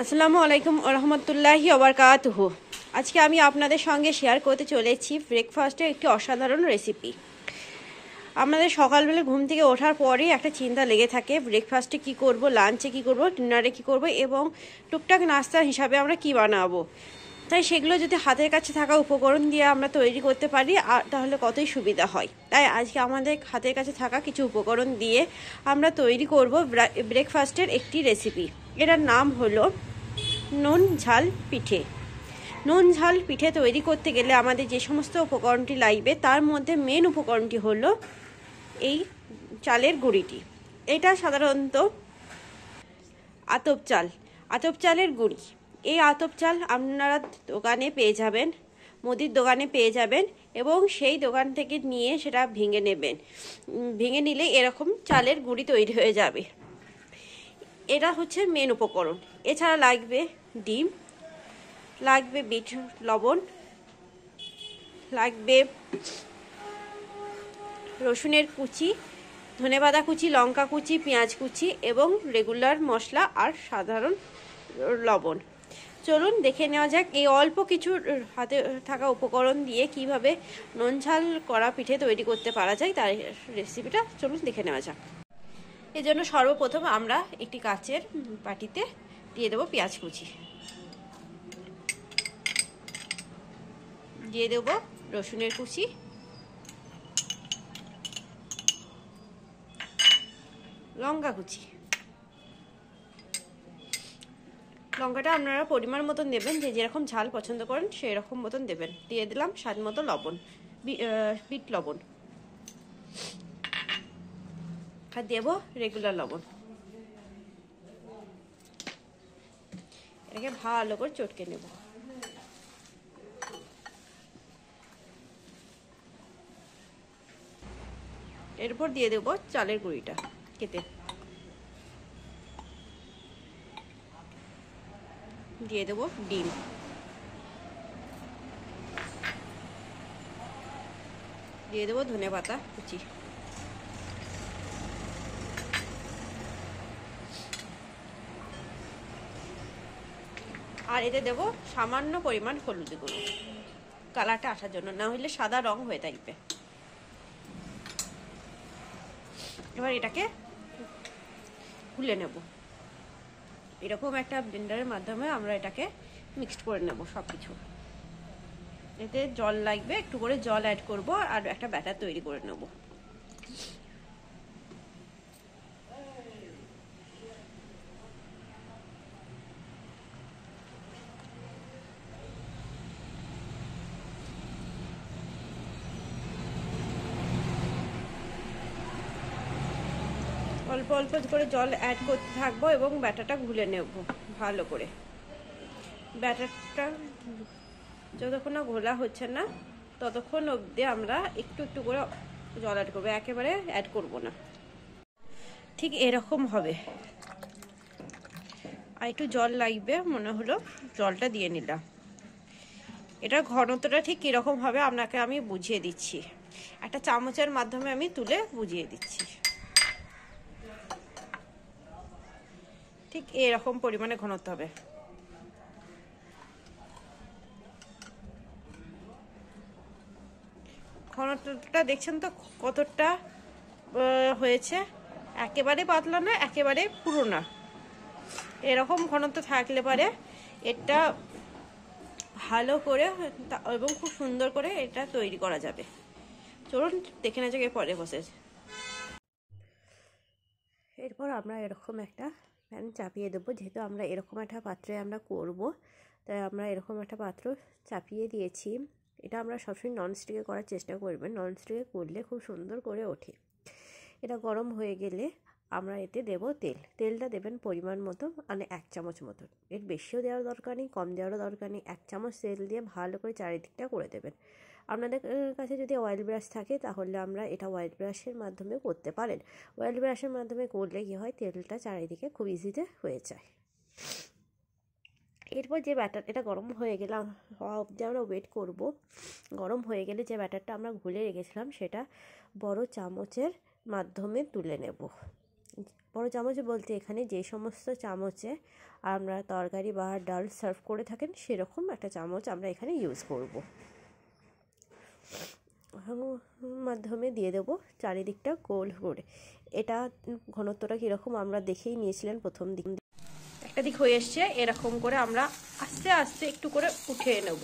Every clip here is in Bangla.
আসসালামু আলাইকুম রহমতুল্লাহি ওবারকাতুহু। আজকে আমি আপনাদের সঙ্গে শেয়ার করতে চলেছি ব্রেকফাস্টের একটি অসাধারণ রেসিপি। আমাদের সকালবেলা ঘুম থেকে ওঠার পরেই একটা চিন্তা লেগে থাকে, ব্রেকফাস্টে কি করব, লাঞ্চে কি করব, ডিনারে কি করব এবং টুকটাক নাস্তা হিসাবে আমরা কি বানাবো। তাই সেগুলো যদি হাতের কাছে থাকা উপকরণ দিয়ে আমরা তৈরি করতে পারি তাহলে কতই সুবিধা হয়। তাই আজকে আমাদের হাতের কাছে থাকা কিছু উপকরণ দিয়ে আমরা তৈরি করব ব্রেকফাস্টের একটি রেসিপি। এটার নাম হলো নুন ঝাল পিঠে। নুন ঝাল পিঠে তৈরি করতে গেলে আমাদের যে সমস্ত উপকরণটি লাগবে তার মধ্যে মেন উপকরণটি হলো এই চালের গুঁড়িটি। এটা সাধারণত আতপ চালের গুঁড়ি। এই আতপ চাল আপনারা দোকানে পেয়ে যাবেন, মুদির দোকানে পেয়ে যাবেন এবং সেই দোকান থেকে নিয়ে সেটা ভেঙে নেবেন। ভেঙে নিলে এরকম চালের গুঁড়ি তৈরি হয়ে যাবে। এটা হচ্ছে মেন উপকরণ। এছাড়া লাগবে ডিম, লাগবে বিট লবণ, লাগবে রসুনের কুচি, ধনেপাতা কুচি, লঙ্কা কুচি, পেঁয়াজ কুচি এবং রেগুলার মশলা আর সাধারণ লবণ। চলুন দেখে নেওয়া যাক এই অল্প কিছু হাতে থাকা উপকরণ দিয়ে কিভাবে নুন ঝাল করা পিঠে তৈরি করতে পারা যায় তার রেসিপিটা চলুন দেখে নেওয়া যাক। এর জন্য সর্বপ্রথম আমরা একটি কাচের বাটিতে দিয়ে দেবো পেঁয়াজ কুচি, দিয়ে দেব রসুনের কুচি, লঙ্কা কুচি। লঙ্কাটা আপনারা পরিমাণ মতন দেবেন, যে যেরকম ঝাল পছন্দ করেন সেই রকম মতন দেবেন। দিয়ে দিলাম স্বাদ মতো লবণ, বিট লবণ, আর দেব রেগুলার লবণ। এটাকে ভালো করে চটকে নেব। এরপর দিয়ে দেব চালের গুঁড়িটা কেটে, দিয়ে দেব ডিম, দিয়ে দেবো ধনেপাতা কুচি, আর এতে দেব সামান্য পরিমাণ হলুদ গুঁড়ো, কালারটা আসার জন্য, না হলে সাদা রং হয়ে থাকবে। এবার এটাকে গুলে নেব। এরকম একটা ব্লেন্ডারের মাধ্যমে আমরা এটাকে মিক্সড করে নেব সব কিছু। এতে জল লাগবে, একটু করে জল অ্যাড করব আর একটা ব্যাটার তৈরি করে নেব। অল্প অল্প করে জল অ্যাড করতে থাকবো এবং ব্যাটারটা গুলে নেব ভালো করে। ব্যাটারটা যতক্ষণ না ঘোলা হচ্ছে না ততক্ষণ অবধি আমরা একটু একটু করে জল অ্যাড করবো, একেবারে অ্যাড করব না। ঠিক এরকম হবে। আর একটু জল লাগবে, মনে হলো জলটা দিয়ে নিলাম। এটার ঘনত্বটা ঠিক কীরকম হবে আপনাকে আমি বুঝিয়ে দিচ্ছি। একটা চামচের মাধ্যমে আমি তুলে বুঝিয়ে দিচ্ছি। ঠিক এরকম পরিমাণে ঘনত্ব হবে। ঘনত্বটা দেখছেন তো কতটা হয়েছে, একেবারে পাতলা না একেবারে পুরো না, এরকম ঘনত্ব থাকলে পরে এটা ভালো করে এবং খুব সুন্দর করে এটা তৈরি করা যাবে। চলুন দেখে নেওয়া যাক এরপরে প্রসেস। এরপর আমরা এরকম একটা প্যান চাপিয়ে দেবো, যেহেতু আমরা এরকম একটা পাত্রে আমরা করব তাই আমরা এরকম একটা পাত্র চাপিয়ে দিয়েছি। এটা আমরা সবসময় ননস্টিকে করার চেষ্টা করবেন, ননস্টিকে করলে খুব সুন্দর করে ওঠে। এটা গরম হয়ে গেলে আমরা এতে দেব তেল। তেলটা দেবেন পরিমাণ মতো, মানে 1 চামচ মতন। এর বেশিও দেওয়ার দরকার নেই, কম দেওয়ারও দরকার নেই। 1 চামচ তেল দিয়ে ভালো করে চারিদিকটা করে দেবেন। আপনাদের কাছে যদি অয়েল ব্রাশ থাকে তাহলে আমরা এটা অয়েল ব্রাশের মাধ্যমে করতে পারেন। অয়েল ব্রাশের মাধ্যমে করলে কী হয়, তেলটা চারিদিকে খুব ইজিতে হয়ে যায়। এরপর যে ব্যাটার, এটা গরম হয়ে গেলে অবধি আমরা ওয়েট করব। গরম হয়ে গেলে যে ব্যাটারটা আমরা ঘুলে রেখেছিলাম সেটা বড় চামচের মাধ্যমে তুলে নেব। বড় চামচ বলতে এখানে যে সমস্ত চামচে আমরা তরকারি বা ডাল সার্ভ করে থাকেন সেরকম একটা চামচ আমরা এখানে ইউজ করব। মাধ্যমে দিয়ে দেব চারিদিকটা গোল করে। এটা ঘনত্বটা কীরকম আমরা দেখেই নিয়েছিলেন প্রথম দিক। একটা দিক হয়ে এসছে, এরকম করে আমরা আস্তে আস্তে একটু করে উঠিয়ে নেব,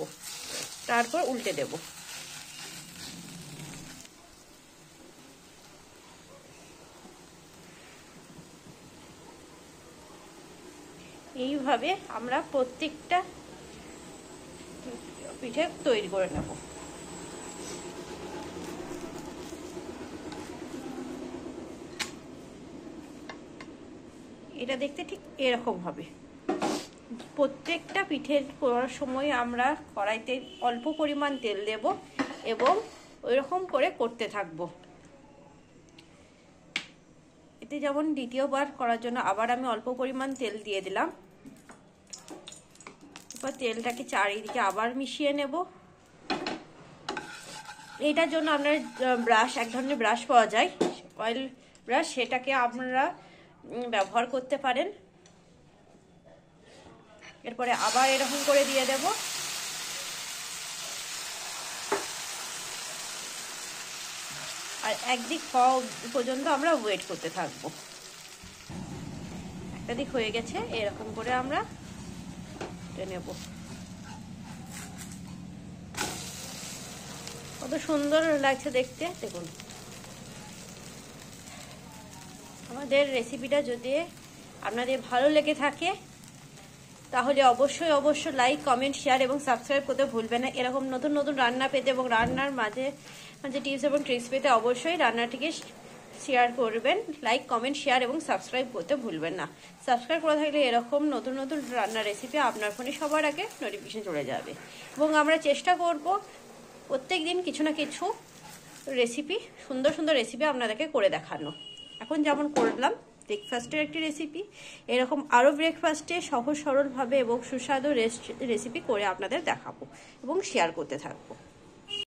তারপর উল্টে দেব। এইভাবে আমরা প্রত্যেকটা পিঠে তৈরি করে নেব। এটা দেখতে ঠিক এরকম হবে। প্রত্যেকটা পিঠে করার সময় আমরা কড়াইতে অল্প পরিমাণ তেল দেব এবং ওইরকম করে করতে থাকবো। এতে যেমন দ্বিতীয়বার করার জন্য আবার আমি অল্প পরিমাণ তেল দিয়ে দিলাম। এরপর তেলটাকে চারিদিকে আবার মিশিয়ে নেব। এটার জন্য আপনার ব্রাশ, এক ধরনের ব্রাশ পাওয়া যায় অয়েল ব্রাশ, সেটাকে আপনারা ব্যবহার করতে পারেন। এরপরে আবার এরকম করে দিয়ে দেব। আর একদিক হওয়া পর্যন্ত আমরা ওয়েট করতে থাকবো। একটা দিক হয়ে গেছে, এরকম করে আমরা নেব। কত সুন্দর লাগছে দেখতে, দেখুন। আমাদের রেসিপিটা যদি আপনাদের ভালো লেগে থাকে তাহলে অবশ্যই লাইক, কমেন্ট, শেয়ার এবং সাবস্ক্রাইব করতে ভুলবেন না। এরকম নতুন নতুন রান্না পেতে এবং রান্নার মাঝে মাঝে টিপস এবং ট্রিক্স পেতে অবশ্যই রান্নাটিকে শেয়ার করবেন। লাইক, কমেন্ট, শেয়ার এবং সাবস্ক্রাইব করতে ভুলবেন না। সাবস্ক্রাইব করা থাকলে এরকম নতুন নতুন রান্নার রেসিপি আপনার ফোনে সবার আগে নোটিফিকেশন চলে যাবে। এবং আমরা চেষ্টা করব প্রত্যেক দিন কিছু না কিছু রেসিপি, সুন্দর সুন্দর রেসিপি আপনাদেরকে করে দেখানো। এখন যেমন করলাম ব্রেকফাস্টের একটি রেসিপি, এরকম আরও ব্রেকফাস্টে সহজ সরলভাবে এবং সুস্বাদু রেসিপি করে আপনাদের দেখাবো এবং শেয়ার করতে থাকবো।